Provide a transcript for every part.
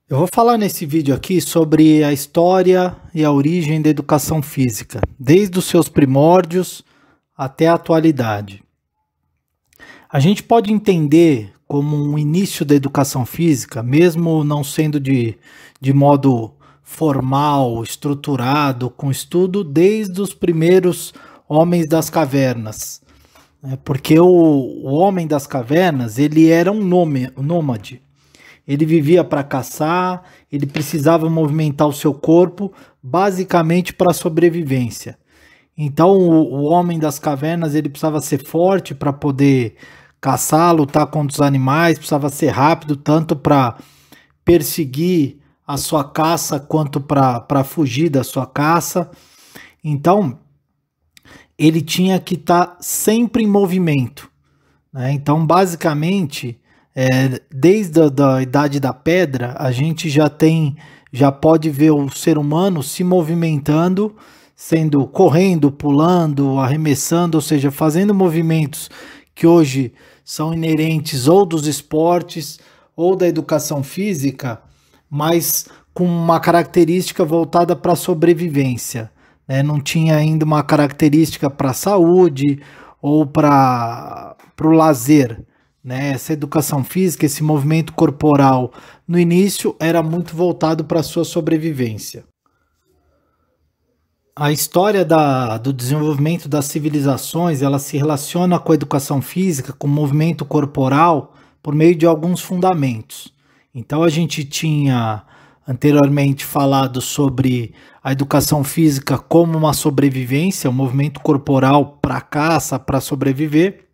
Eu vou falar nesse vídeo aqui sobre a história e a origem da educação física, desde os seus primórdios até a atualidade. A gente pode entender como um início da educação física, mesmo não sendo de modo formal, estruturado, com estudo, desde os primeiros homens das cavernas. Porque o homem das cavernas, ele era um nômade. Ele vivia para caçar, ele precisava movimentar o seu corpo basicamente para a sobrevivência. Então o homem das cavernas ele precisava ser forte para poder caçar, lutar contra os animais, precisava ser rápido tanto para perseguir a sua caça quanto para fugir da sua caça. Então ele tinha que estar sempre em movimento, né? Então basicamente desde a idade da pedra, a gente já pode ver o ser humano se movimentando, sendo correndo, pulando, arremessando, ou seja, fazendo movimentos que hoje são inerentes ou dos esportes ou da educação física, mas com uma característica voltada para a sobrevivência, né? Não tinha ainda uma característica para a saúde ou para o lazer. Né, essa educação física, esse movimento corporal, no início era muito voltado para a sua sobrevivência. A história do desenvolvimento das civilizações, ela se relaciona com a educação física, com o movimento corporal, por meio de alguns fundamentos. Então a gente tinha anteriormente falado sobre a educação física como uma sobrevivência, um movimento corporal para caça, para sobreviver.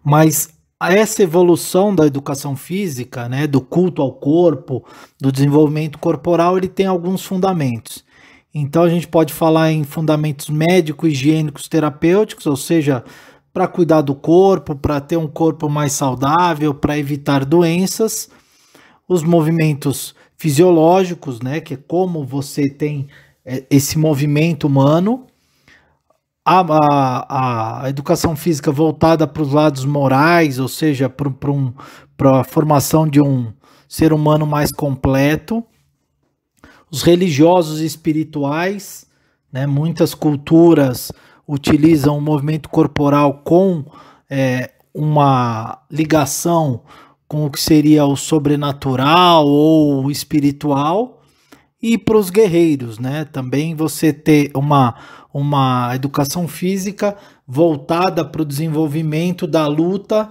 Mas essa evolução da educação física, né, do culto ao corpo, do desenvolvimento corporal, ele tem alguns fundamentos. Então a gente pode falar em fundamentos médicos, higiênicos, terapêuticos, ou seja, para cuidar do corpo, para ter um corpo mais saudável, para evitar doenças. Os movimentos fisiológicos, né, que é como você tem esse movimento humano. A educação física voltada para os lados morais, ou seja, para a formação de um ser humano mais completo. Os religiosos e espirituais, né? Muitas culturas utilizam o movimento corporal com uma ligação com o que seria o sobrenatural ou o espiritual. E para os guerreiros, né? Também você ter uma educação física voltada para o desenvolvimento da luta,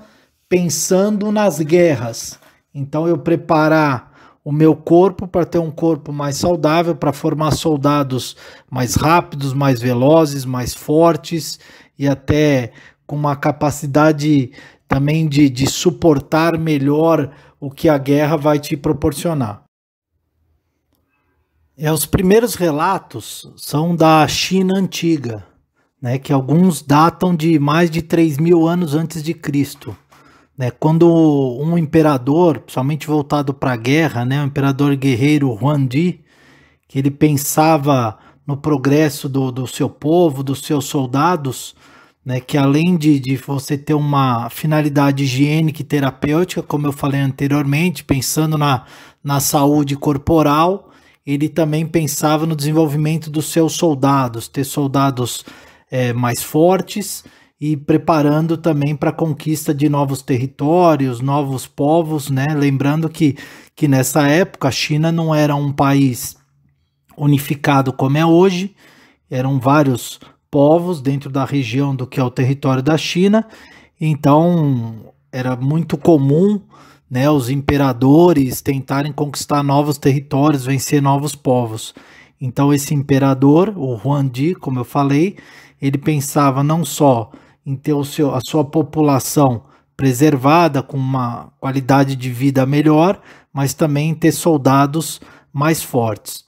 pensando nas guerras. Então eu preparar o meu corpo para ter um corpo mais saudável, para formar soldados mais rápidos, mais velozes, mais fortes e até com uma capacidade também de suportar melhor o que a guerra vai te proporcionar. Os primeiros relatos são da China antiga, né, que alguns datam de mais de 3.000 anos antes de Cristo. Né, quando um imperador, principalmente voltado para a guerra, né, o imperador guerreiro Huangdi, que ele pensava no progresso do seu povo, dos seus soldados, né, que além de você ter uma finalidade higiênica e terapêutica, como eu falei anteriormente, pensando na saúde corporal, ele também pensava no desenvolvimento dos seus soldados, ter soldados mais fortes e preparando também para a conquista de novos territórios, novos povos, né? Lembrando que nessa época a China não era um país unificado como é hoje, eram vários povos dentro da região do que é o território da China, então era muito comum, né, os imperadores tentarem conquistar novos territórios, vencer novos povos. Então esse imperador, o Huangdi, como eu falei, ele pensava não só em ter a sua população preservada, com uma qualidade de vida melhor, mas também em ter soldados mais fortes.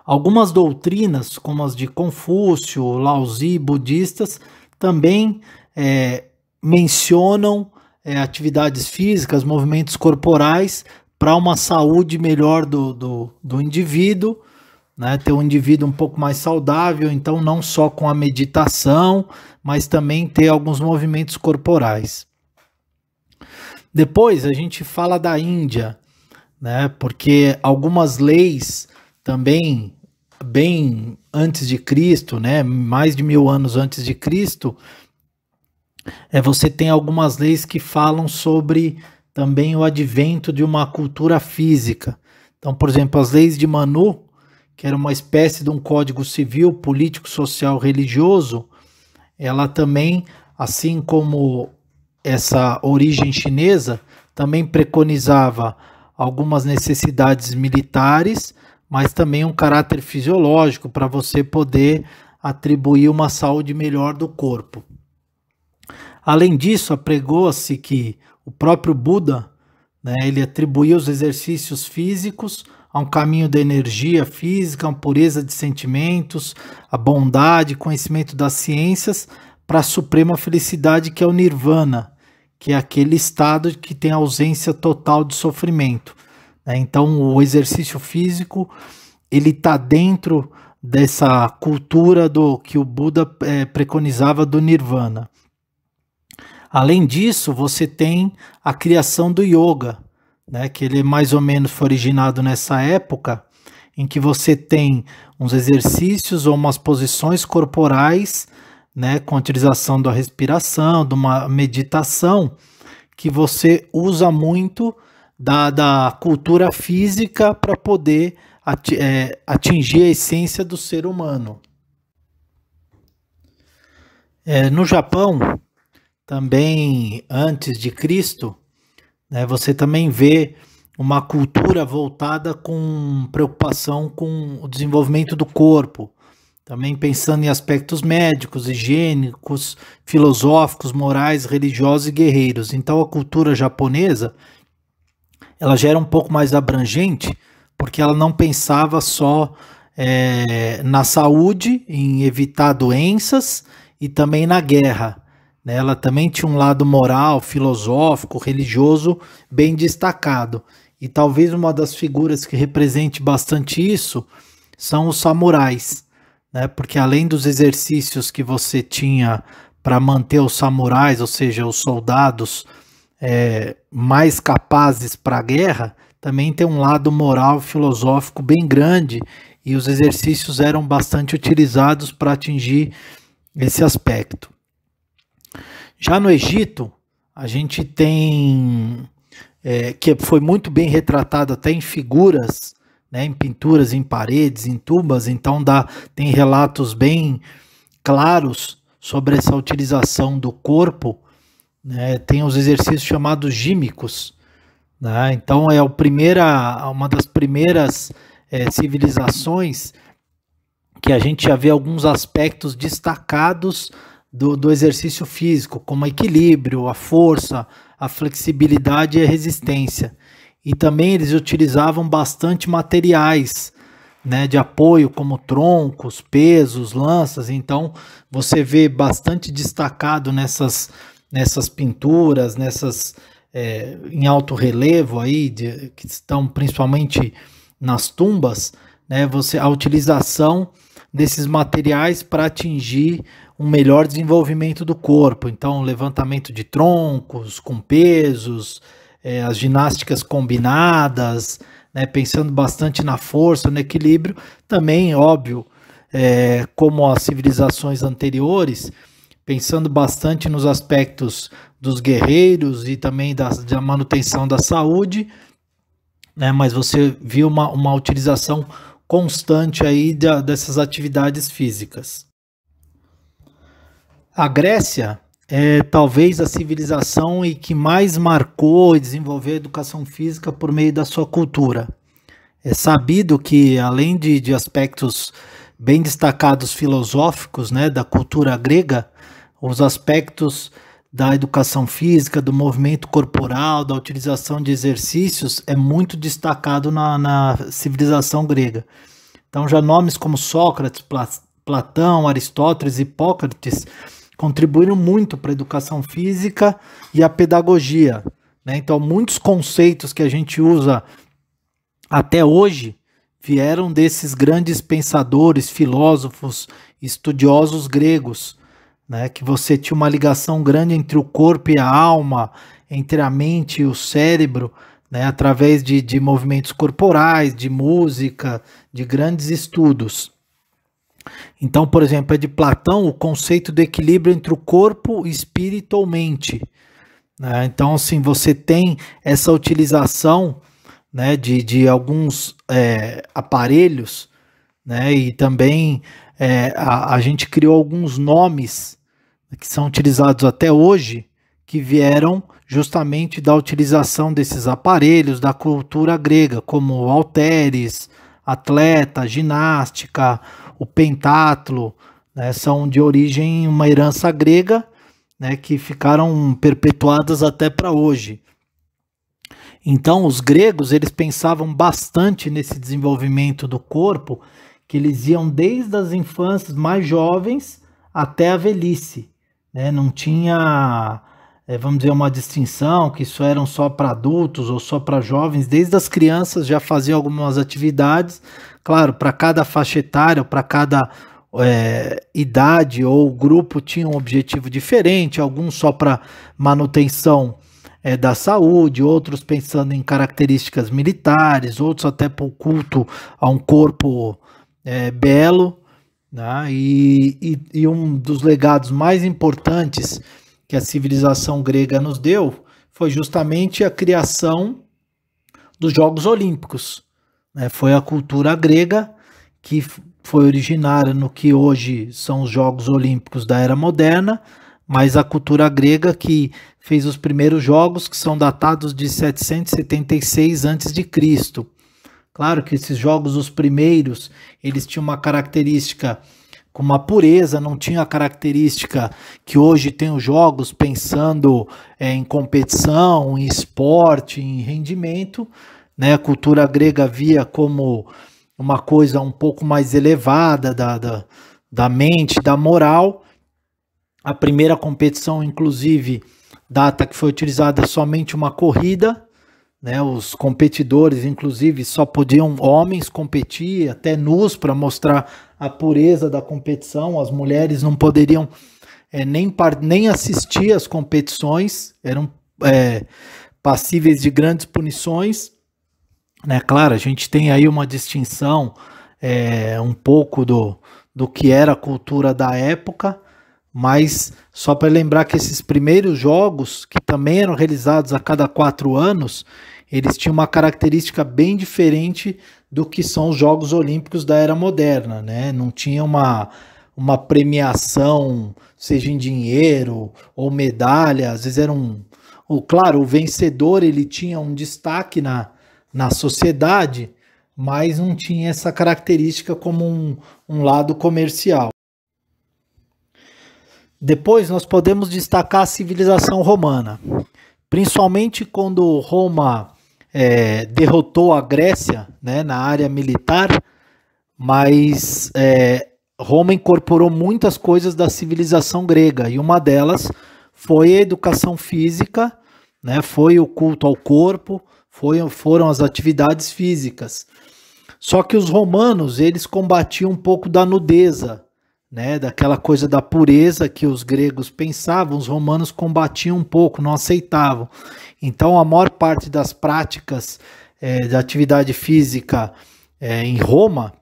Algumas doutrinas, como as de Confúcio, Lao Tzu, budistas, também mencionam atividades físicas, movimentos corporais para uma saúde melhor do indivíduo, né? Ter um indivíduo um pouco mais saudável, então não só com a meditação, mas também ter alguns movimentos corporais. Depois a gente fala da Índia, né? Porque algumas leis também, bem antes de Cristo, né? Mais de 1000 anos antes de Cristo, você tem algumas leis que falam sobre também o advento de uma cultura física. Então, por exemplo, as leis de Manu, que era uma espécie de um código civil, político, social, religioso, ela também, assim como essa origem chinesa, também preconizava algumas necessidades militares, mas também um caráter fisiológico para você poder atribuir uma saúde melhor do corpo. Além disso, apregou-se que o próprio Buda, né, ele atribuía os exercícios físicos a um caminho da energia física, a uma pureza de sentimentos, a bondade, conhecimento das ciências, para a suprema felicidade que é o Nirvana, que é aquele estado que tem ausência total de sofrimento. Então, o exercício físico ele está dentro dessa cultura do que o Buda preconizava do Nirvana. Além disso, você tem a criação do yoga, né, que ele mais ou menos foi originado nessa época, em que você tem uns exercícios ou umas posições corporais, né, com a utilização da respiração, de uma meditação, que você usa muito da cultura física para poder atingir a essência do ser humano. No Japão, também antes de Cristo, né, você também vê uma cultura voltada com preocupação com o desenvolvimento do corpo, também pensando em aspectos médicos, higiênicos, filosóficos, morais, religiosos e guerreiros. Então a cultura japonesa ela já era um pouco mais abrangente, porque ela não pensava só na saúde, em evitar doenças e também na guerra. Ela também tinha um lado moral, filosófico, religioso bem destacado. E talvez uma das figuras que represente bastante isso são os samurais, né? Porque além dos exercícios que você tinha para manter os samurais, ou seja, os soldados mais capazes para a guerra, também tem um lado moral, filosófico bem grande, e os exercícios eram bastante utilizados para atingir esse aspecto. Já no Egito, a gente tem, que foi muito bem retratado até em figuras, né, em pinturas, em paredes, em tubas, então tem relatos bem claros sobre essa utilização do corpo, né, tem os exercícios chamados gímicos, né, então é uma das primeiras civilizações que a gente já vê alguns aspectos destacados do exercício físico, como o equilíbrio, a força, a flexibilidade e a resistência. E também eles utilizavam bastante materiais, né, de apoio, como troncos, pesos, lanças. Então você vê bastante destacado nessas pinturas, em alto relevo aí, que estão principalmente nas tumbas, né, a utilização desses materiais para atingir um melhor desenvolvimento do corpo. Então, levantamento de troncos com pesos, as ginásticas combinadas, né, pensando bastante na força, no equilíbrio. Também, óbvio, como as civilizações anteriores, pensando bastante nos aspectos dos guerreiros e também da manutenção da saúde, né, mas você viu uma utilização constante aí dessas atividades físicas. A Grécia é talvez a civilização que mais marcou e desenvolveu a educação física por meio da sua cultura. É sabido que, além de aspectos bem destacados filosóficos, né, da cultura grega, os aspectos da educação física, do movimento corporal, da utilização de exercícios é muito destacado na civilização grega. Então já nomes como Sócrates, Platão, Aristóteles e Hipócrates contribuíram muito para a educação física e a pedagogia, né? Então muitos conceitos que a gente usa até hoje vieram desses grandes pensadores, filósofos, estudiosos gregos, né? Que você tinha uma ligação grande entre o corpo e a alma, entre a mente e o cérebro, né, através de movimentos corporais, de música, de grandes estudos. Então, por exemplo, é de Platão o conceito do equilíbrio entre o corpo, espírito ou mente, né? Então, assim, você tem essa utilização, né, de alguns aparelhos, né, e também a gente criou alguns nomes que são utilizados até hoje, que vieram justamente da utilização desses aparelhos da cultura grega, como halteres, atleta, ginástica, o pentatlo, né, são de origem, uma herança grega, né, que ficaram perpetuadas até para hoje. Então, os gregos, eles pensavam bastante nesse desenvolvimento do corpo, que eles iam desde as infâncias mais jovens até a velhice, né? Não tinha, vamos dizer, uma distinção, que isso eram só para adultos ou só para jovens. Desde as crianças já faziam algumas atividades, claro, para cada faixa etária, para cada idade ou grupo tinha um objetivo diferente, alguns só para manutenção da saúde, outros pensando em características militares, outros até para o culto a um corpo belo, né? E um dos legados mais importantes que a civilização grega nos deu foi justamente a criação dos Jogos Olímpicos, né? Foi a cultura grega que foi originária no que hoje são os Jogos Olímpicos da Era Moderna, mas a cultura grega que fez os primeiros jogos, que são datados de 776 a.C. Claro que esses jogos, os primeiros, eles tinham uma característica com uma pureza, não tinha a característica que hoje tem os jogos, pensando em competição, em esporte, em rendimento, né? A cultura grega via como uma coisa um pouco mais elevada da mente, da moral. A primeira competição, inclusive, data que foi utilizada somente uma corrida, né? Os competidores, inclusive, só podiam homens competir, até nus, para mostrar a pureza da competição. As mulheres não poderiam nem assistir às competições, eram passíveis de grandes punições, né? Claro, a gente tem aí uma distinção um pouco do que era a cultura da época, mas só para lembrar que esses primeiros jogos, que também eram realizados a cada 4 anos, eles tinham uma característica bem diferente do que são os Jogos Olímpicos da Era Moderna, né? Não tinha uma premiação, seja em dinheiro ou medalha, às vezes era claro, o vencedor ele tinha um destaque na sociedade, mas não tinha essa característica como um lado comercial. Depois nós podemos destacar a civilização romana, principalmente quando Roma derrotou a Grécia, né, na área militar, mas Roma incorporou muitas coisas da civilização grega, e uma delas foi a educação física, né, foi o culto ao corpo, foram as atividades físicas. Só que os romanos, eles combatiam um pouco da nudeza, né, daquela coisa da pureza que os gregos pensavam, os romanos combatiam um pouco, não aceitavam. Então a maior parte das práticas da atividade física em Roma,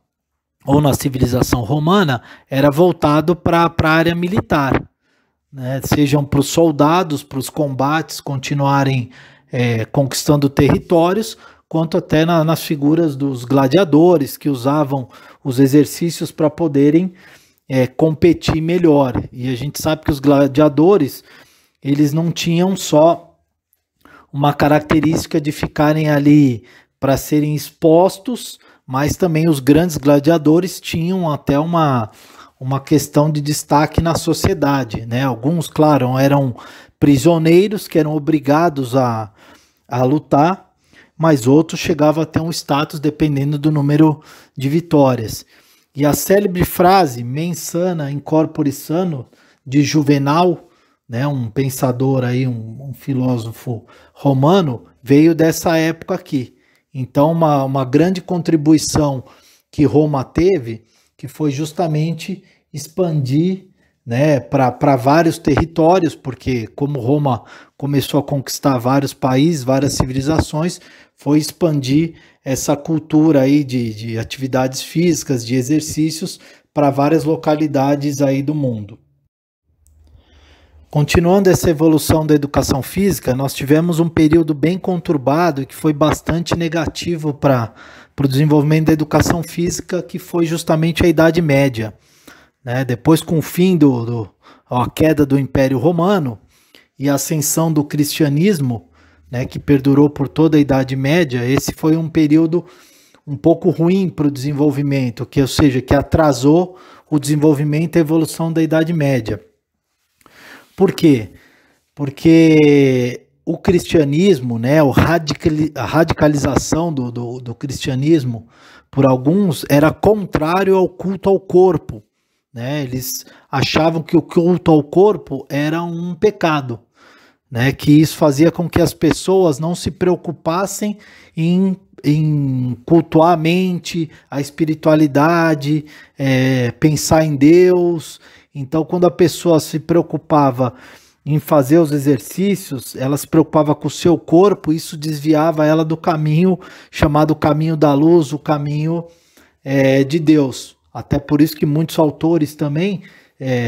ou na civilização romana, era voltado para a área militar, né, sejam para os soldados, para os combates continuarem conquistando territórios, quanto até nas figuras dos gladiadores, que usavam os exercícios para poderem competir melhor. E a gente sabe que os gladiadores, eles não tinham só uma característica de ficarem ali para serem expostos, mas também os grandes gladiadores tinham até uma questão de destaque na sociedade, né? Alguns, claro, eram prisioneiros que eram obrigados a lutar, mas outros chegavam a ter um status dependendo do número de vitórias. E a célebre frase mens sana in corpore sano, de Juvenal, né, um pensador aí, um filósofo romano, veio dessa época aqui. Então uma grande contribuição que Roma teve, que foi justamente expandir né, para vários territórios, porque como Roma começou a conquistar vários países, várias civilizações, foi expandir essa cultura aí de atividades físicas, de exercícios para várias localidades aí do mundo. Continuando essa evolução da educação física, nós tivemos um período bem conturbado e que foi bastante negativo para o desenvolvimento da educação física, que foi justamente a Idade Média. Né? Depois, com o fim a queda do Império Romano e a ascensão do cristianismo, né, que perdurou por toda a Idade Média, esse foi um período um pouco ruim para o desenvolvimento, ou seja, que atrasou o desenvolvimento e a evolução da Idade Média. Por quê? Porque o cristianismo, né, a radicalização do cristianismo, por alguns, era contrário ao culto ao corpo. Né? Eles achavam que o culto ao corpo era um pecado, né? Que isso fazia com que as pessoas não se preocupassem em cultuar a mente, a espiritualidade, pensar em Deus. Então, quando a pessoa se preocupava em fazer os exercícios, ela se preocupava com o seu corpo, isso desviava ela do caminho chamado caminho da luz, o caminho de Deus. Até por isso que muitos autores também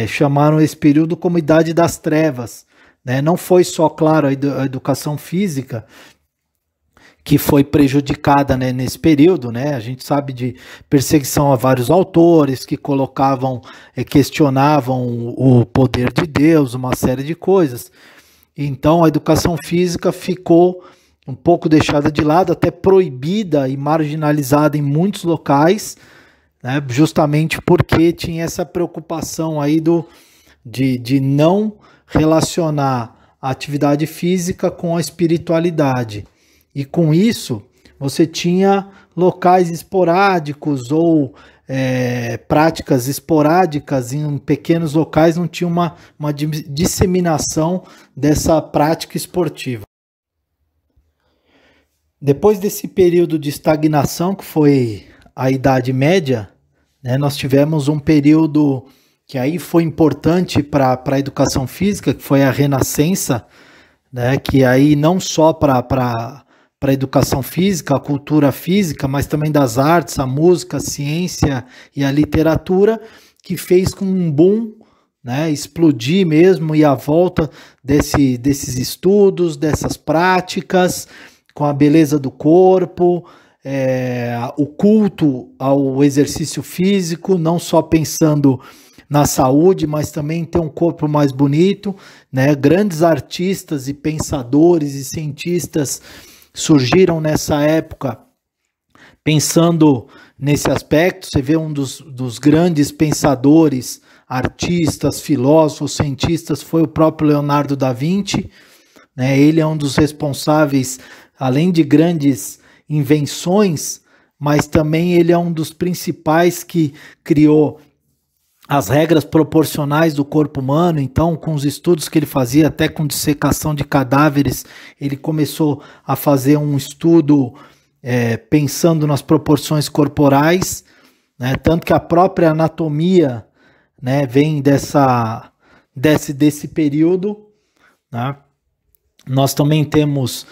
chamaram esse período como Idade das Trevas. Né? Não foi só, claro, a educação física que foi prejudicada, né, nesse período, né? A gente sabe de perseguição a vários autores que colocavam, questionavam o poder de Deus, uma série de coisas. Então a educação física ficou um pouco deixada de lado, até proibida e marginalizada em muitos locais, né, justamente porque tinha essa preocupação aí de não relacionar a atividade física com a espiritualidade. E com isso, você tinha locais esporádicos ou práticas esporádicas em pequenos locais, não tinha uma disseminação dessa prática esportiva. Depois desse período de estagnação, que foi a Idade Média, né, nós tivemos um período que aí foi importante para a educação física, que foi a Renascença, né, que aí não só para a educação física, a cultura física, mas também das artes, a música, a ciência e a literatura, que fez com um boom, né, explodir mesmo, e a volta desses estudos, dessas práticas, com a beleza do corpo, o culto ao exercício físico, não só pensando na saúde, mas também ter um corpo mais bonito, né? Grandes artistas e pensadores e cientistas surgiram nessa época pensando nesse aspecto. Você vê um dos grandes pensadores, artistas, filósofos, cientistas, foi o próprio Leonardo da Vinci, né? Ele é um dos responsáveis, além de grandes invenções, mas também ele é um dos principais que criou as regras proporcionais do corpo humano. Então, com os estudos que ele fazia, até com dissecação de cadáveres, ele começou a fazer um estudo pensando nas proporções corporais, né? Tanto que a própria anatomia, né, vem desse período, né? Nós também temos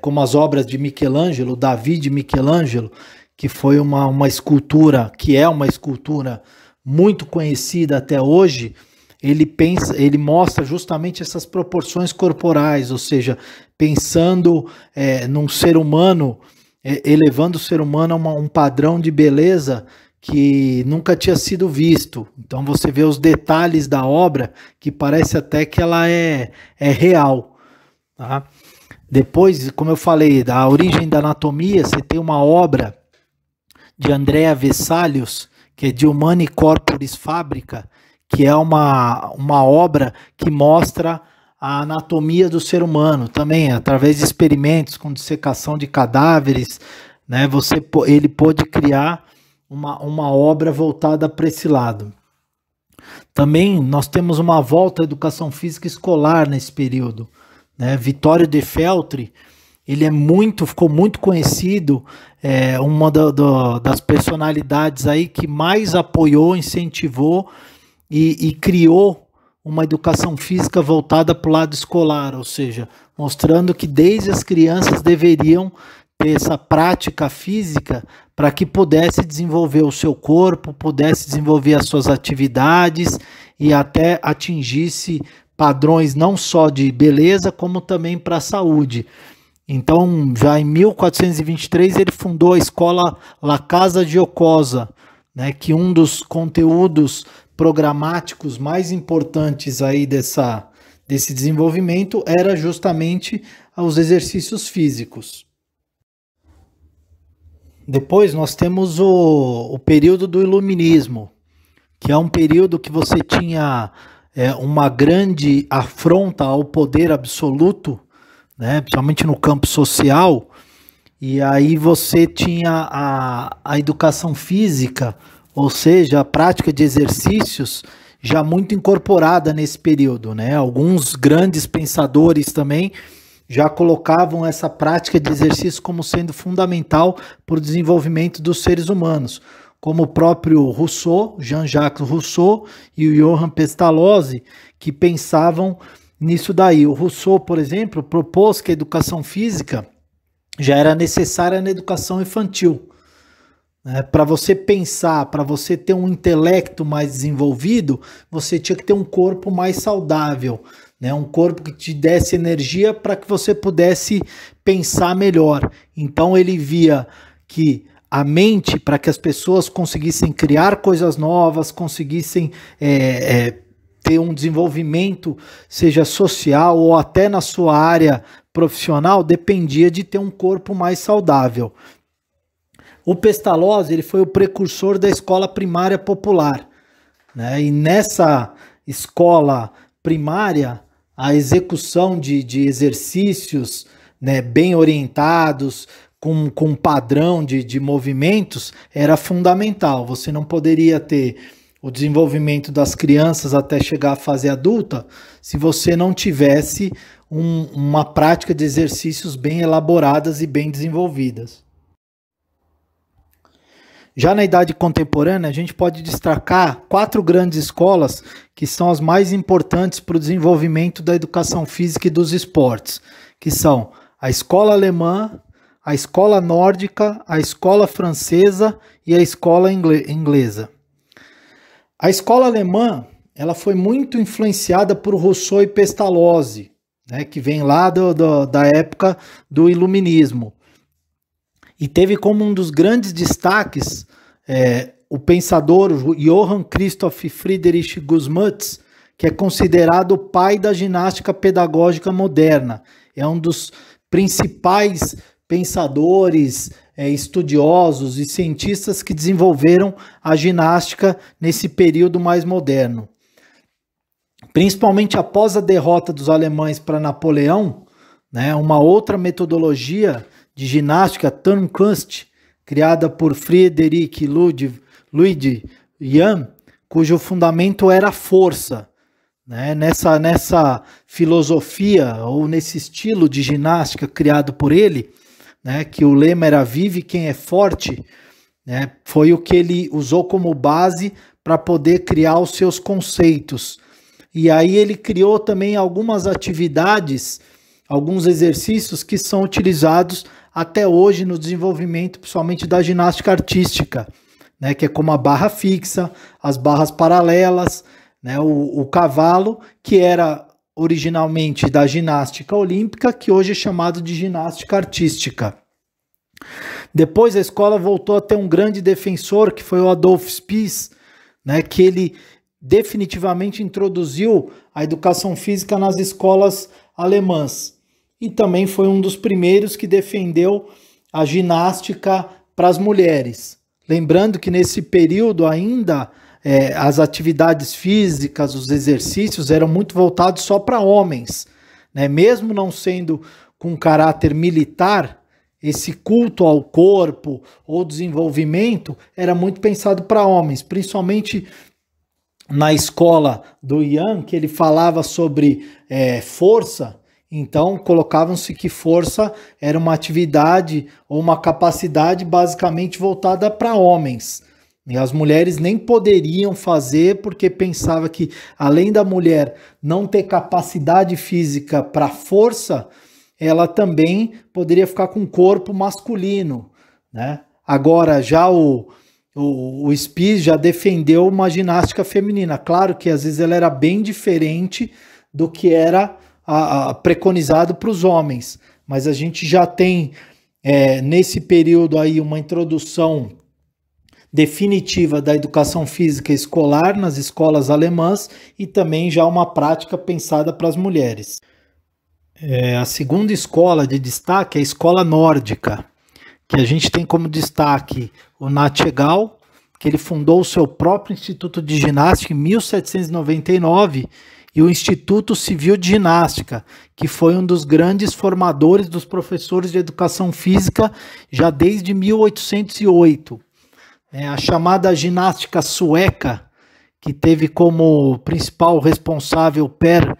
como as obras de Michelangelo, Davi de Michelangelo, que foi uma escultura, que é uma escultura muito conhecida até hoje. Ele mostra justamente essas proporções corporais, ou seja, pensando num ser humano, elevando o ser humano a um padrão de beleza que nunca tinha sido visto. Então você vê os detalhes da obra, que parece até que ela é real. Tá? Depois, como eu falei, da origem da anatomia, você tem uma obra de Andrea Vesalius, que é De Humani Corporis Fabrica, que é uma obra que mostra a anatomia do ser humano, também através de experimentos com dissecação de cadáveres, né? Ele pôde criar uma obra voltada para esse lado. Também nós temos uma volta à educação física escolar nesse período, né? Vittorio De Feltri, ele ficou muito conhecido, uma das personalidades aí que mais apoiou, incentivou e criou uma educação física voltada para o lado escolar, ou seja, mostrando que desde as crianças deveriam ter essa prática física para que pudesse desenvolver o seu corpo, pudesse desenvolver as suas atividades e até atingisse padrões não só de beleza, como também para a saúde. Então, já em 1423, ele fundou a escola La Casa Giocosa, né, que um dos conteúdos programáticos mais importantes aí desse desenvolvimento era justamente os exercícios físicos. Depois nós temos o período do Iluminismo, que é um período que você tinha uma grande afronta ao poder absoluto, né, principalmente no campo social, e aí você tinha a educação física, ou seja, a prática de exercícios já muito incorporada nesse período, né? Alguns grandes pensadores também já colocavam essa prática de exercício como sendo fundamental para o desenvolvimento dos seres humanos, como o próprio Rousseau, Jean-Jacques Rousseau e o Johann Pestalozzi, que pensavam nisso daí. O Rousseau, por exemplo, propôs que a educação física já era necessária na educação infantil. Para você pensar, para você ter um intelecto mais desenvolvido, você tinha que ter um corpo mais saudável, né? Um corpo que te desse energia para que você pudesse pensar melhor. Então ele via que a mente, para que as pessoas conseguissem criar coisas novas, conseguissem ter um desenvolvimento, seja social ou até na sua área profissional, dependia de ter um corpo mais saudável. O Pestalozzi, ele foi o precursor da escola primária popular, né? E nessa escola primária, a execução de exercícios, né, bem orientados, com padrão de movimentos, era fundamental. Você não poderia ter o desenvolvimento das crianças até chegar à fase adulta se você não tivesse uma prática de exercícios bem elaboradas e bem desenvolvidas. Já na idade contemporânea, a gente pode destacar 4 grandes escolas que são as mais importantes para o desenvolvimento da educação física e dos esportes, que são a escola alemã, a escola nórdica, a escola francesa e a escola inglesa. A escola alemã, ela foi muito influenciada por Rousseau e Pestalozzi, né, que vem lá da época do Iluminismo. E teve como um dos grandes destaques o pensador Johann Christoph Friedrich Gusmotz, que é considerado o pai da ginástica pedagógica moderna. É um dos principais pensadores, estudiosos e cientistas que desenvolveram a ginástica nesse período mais moderno. Principalmente após a derrota dos alemães para Napoleão, né, uma outra metodologia de ginástica, Turnkunst, criada por Friedrich Ludwig Jahn, cujo fundamento era a força. Né? Nessa filosofia ou nesse estilo de ginástica criado por ele, né, que o lema era "Vive quem é forte", né, foi o que ele usou como base para poder criar os seus conceitos. E aí ele criou também algumas atividades, alguns exercícios que são utilizados até hoje no desenvolvimento, principalmente da ginástica artística, né, que é como a barra fixa, as barras paralelas, né, o cavalo, que era originalmente da ginástica olímpica, que hoje é chamado de ginástica artística. Depois a escola voltou a ter um grande defensor, que foi o Adolf Spies, né, que ele definitivamente introduziu a educação física nas escolas alemãs. E também foi um dos primeiros que defendeu a ginástica para as mulheres. Lembrando que nesse período ainda as atividades físicas, os exercícios eram muito voltados só para homens, né? Mesmo não sendo com caráter militar, esse culto ao corpo ou desenvolvimento era muito pensado para homens, principalmente na escola do Jahn, que ele falava sobre força. Então, colocavam-se que força era uma atividade ou uma capacidade basicamente voltada para homens, E as mulheres nem poderiam fazer porque pensava que, além da mulher não ter capacidade física para força, ela também poderia ficar com um corpo masculino, né? Agora, já o Spies já defendeu uma ginástica feminina. Claro que às vezes ela era bem diferente do que era preconizado para os homens, mas a gente já tem nesse período aí uma introdução definitiva da educação física escolar nas escolas alemãs e também já uma prática pensada para as mulheres. A segunda escola de destaque é a escola nórdica, que a gente tem como destaque o Nathanael, que ele fundou o seu próprio Instituto de Ginástica em 1799, e o Instituto Civil de Ginástica, que foi um dos grandes formadores dos professores de educação física já desde 1808. A chamada ginástica sueca, que teve como principal responsável Per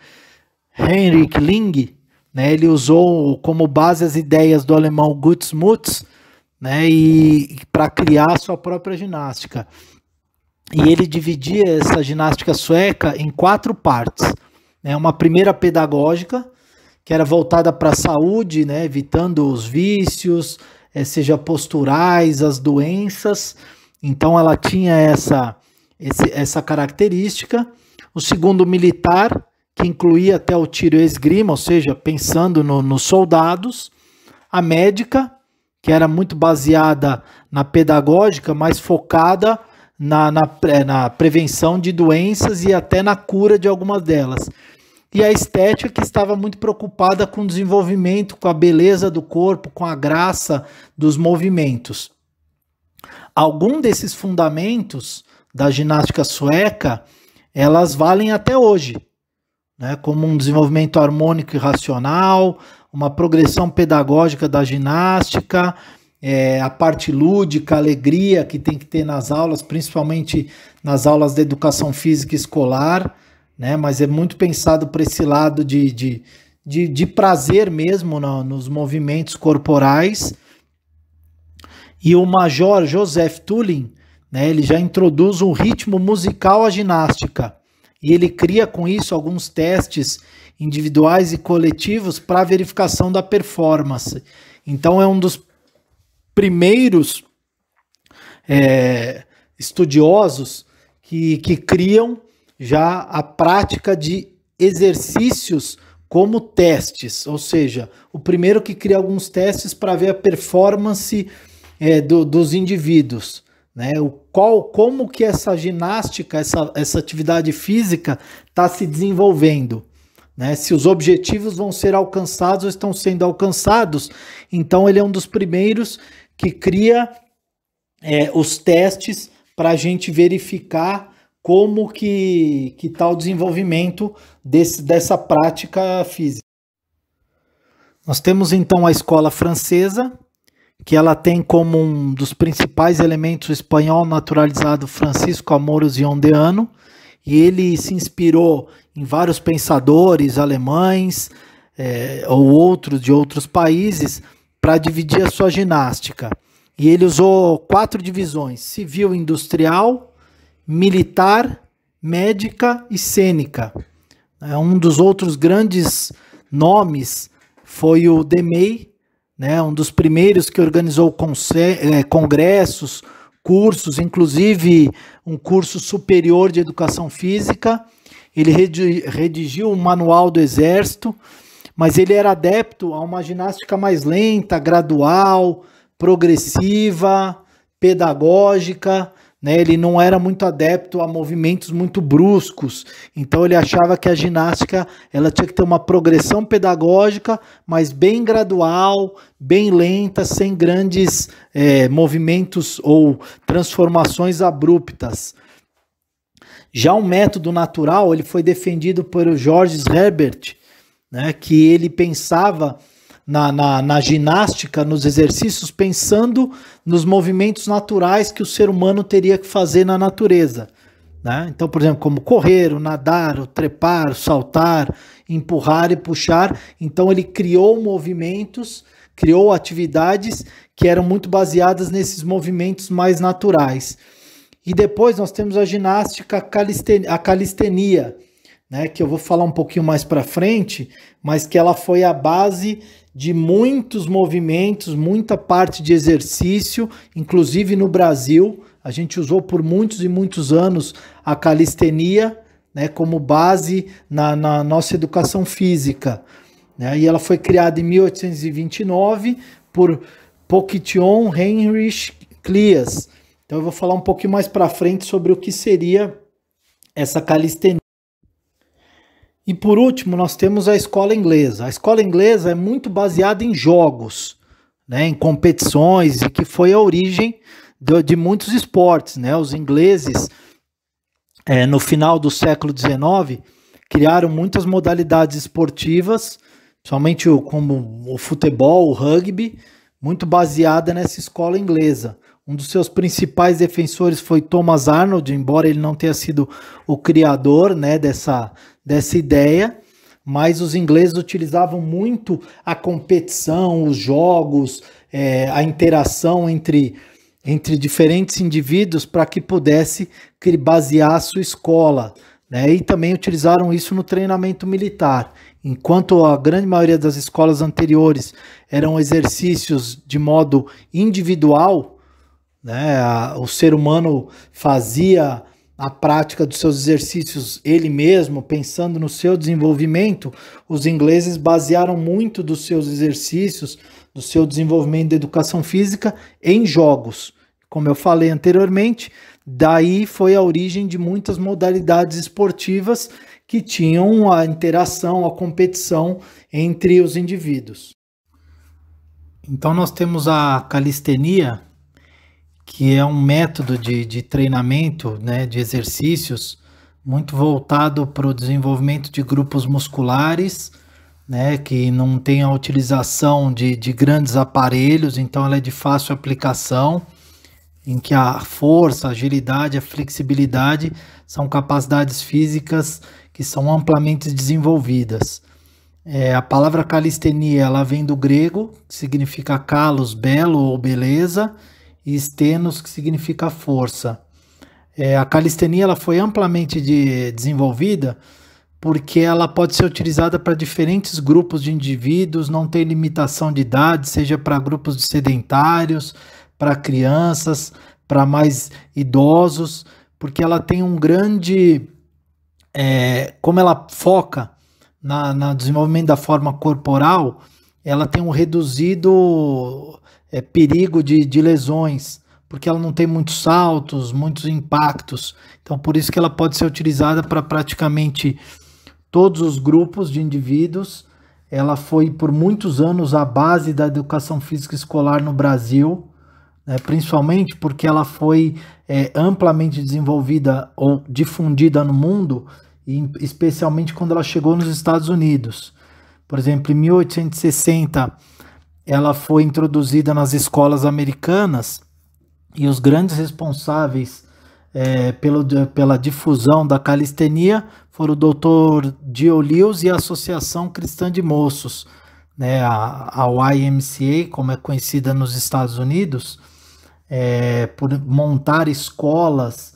Henrik Ling, ele usou como base as ideias do alemão Gut Smuts, e para criar a sua própria ginástica. E ele dividia essa ginástica sueca em 4 partes. Uma primeira pedagógica, que era voltada para a saúde, evitando os vícios, seja posturais, as doenças. Então ela tinha essa característica. O segundo, militar, que incluía até o tiro e esgrima, ou seja, pensando nos soldados. A médica, que era muito baseada na pedagógica, mas focada na prevenção de doenças e até na cura de algumas delas. E a estética, que estava muito preocupada com o desenvolvimento, com a beleza do corpo, com a graça dos movimentos. Algum desses fundamentos da ginástica sueca, elas valem até hoje, como um desenvolvimento harmônico e racional, uma progressão pedagógica da ginástica, a parte lúdica, a alegria que tem que ter nas aulas, principalmente nas aulas de educação física escolar, mas é muito pensado para esse lado de prazer mesmo nos movimentos corporais. E o major Joseph Tullin, ele já introduz um ritmo musical à ginástica, e ele cria com isso alguns testes individuais e coletivos para verificação da performance. Então é um dos primeiros estudiosos que criam já a prática de exercícios como testes, ou seja, o primeiro que cria alguns testes para ver a performance dos indivíduos, como que essa ginástica, essa atividade física está se desenvolvendo. Se os objetivos vão ser alcançados ou estão sendo alcançados. Então ele é um dos primeiros que cria os testes para a gente verificar como que está o desenvolvimento dessa prática física. Nós temos então a escola francesa, que ela tem como um dos principais elementos o espanhol naturalizado Francisco Amorós Yondeano, e ele se inspirou em vários pensadores alemães ou outros de outros países para dividir a sua ginástica. E ele usou 4 divisões: civil, industrial, militar, médica e cênica. Um dos outros grandes nomes foi o Demey, um dos primeiros que organizou congressos, cursos, inclusive um curso superior de educação física. Ele redigiu um manual do exército, mas ele era adepto a uma ginástica mais lenta, gradual, progressiva, pedagógica. Ele não era muito adepto a movimentos muito bruscos, então ele achava que a ginástica ela tinha que ter uma progressão pedagógica, mas bem gradual, bem lenta, sem grandes movimentos ou transformações abruptas. Já o método natural ele foi defendido por Georges Herbert, que ele pensava na ginástica, nos exercícios, pensando nos movimentos naturais que o ser humano teria que fazer na natureza. Então, por exemplo, como correr, o nadar, o trepar, o saltar, empurrar e puxar. Então ele criou movimentos, criou atividades que eram muito baseadas nesses movimentos mais naturais. E depois nós temos a ginástica, a calistenia, né, que eu vou falar um pouquinho mais para frente, mas que ela foi a base de muitos movimentos, muita parte de exercício, inclusive no Brasil. A gente usou por muitos e muitos anos a calistenia, né, como base na nossa educação física, né, e ela foi criada em 1829 por Poquition Heinrich Claes. Então eu vou falar um pouquinho mais para frente sobre o que seria essa calistenia. E por último, nós temos a escola inglesa. A escola inglesa é muito baseada em jogos, né, em competições, e que foi a origem de muitos esportes, né? Os ingleses, no final do século XIX, criaram muitas modalidades esportivas, principalmente como o futebol, o rugby, muito baseada nessa escola inglesa. Um dos seus principais defensores foi Thomas Arnold, embora ele não tenha sido o criador, né, dessa ideia, mas os ingleses utilizavam muito a competição, os jogos, a interação entre diferentes indivíduos para que pudesse basear a sua escola, né? E também utilizaram isso no treinamento militar. Enquanto a grande maioria das escolas anteriores eram exercícios de modo individual, né, o ser humano fazia a prática dos seus exercícios ele mesmo, pensando no seu desenvolvimento, os ingleses basearam muito dos seus exercícios, do seu desenvolvimento da educação física em jogos. Como eu falei anteriormente, daí foi a origem de muitas modalidades esportivas que tinham a interação, a competição entre os indivíduos. Então nós temos a calistenia, que é um método de treinamento, né, de exercícios, muito voltado para o desenvolvimento de grupos musculares, né, que não tem a utilização de grandes aparelhos, então ela é de fácil aplicação, em que a força, a agilidade, a flexibilidade são capacidades físicas que são amplamente desenvolvidas. A palavra calistenia, ela vem do grego, que significa kalos, belo ou beleza, e stenos, que significa força. A calistenia ela foi amplamente desenvolvida porque ela pode ser utilizada para diferentes grupos de indivíduos, não tem limitação de idade, seja para grupos de sedentários, para crianças, para mais idosos, porque ela tem um grande... como ela foca no desenvolvimento da forma corporal, ela tem um reduzido perigo de lesões, porque ela não tem muitos saltos, muitos impactos. Então, por isso que ela pode ser utilizada para praticamente todos os grupos de indivíduos. Ela foi, por muitos anos, a base da educação física escolar no Brasil, né, principalmente porque ela foi amplamente desenvolvida ou difundida no mundo, e especialmente quando ela chegou nos Estados Unidos. Por exemplo, em 1860, ela foi introduzida nas escolas americanas, e os grandes responsáveis pela difusão da calistenia foram o Dr. Dio Lewis e a Associação Cristã de Moços, né, a YMCA, como é conhecida nos Estados Unidos, por montar escolas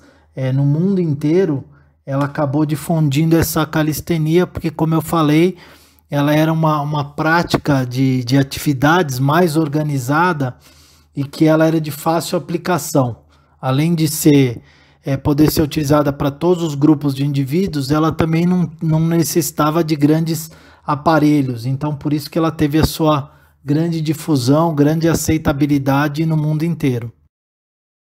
no mundo inteiro. Ela acabou difundindo essa calistenia, porque, como eu falei, ela era uma prática de atividades mais organizada e que ela era de fácil aplicação. Além de poder ser utilizada para todos os grupos de indivíduos, ela também não necessitava de grandes aparelhos. Então, por isso que ela teve a sua grande difusão, grande aceitabilidade no mundo inteiro.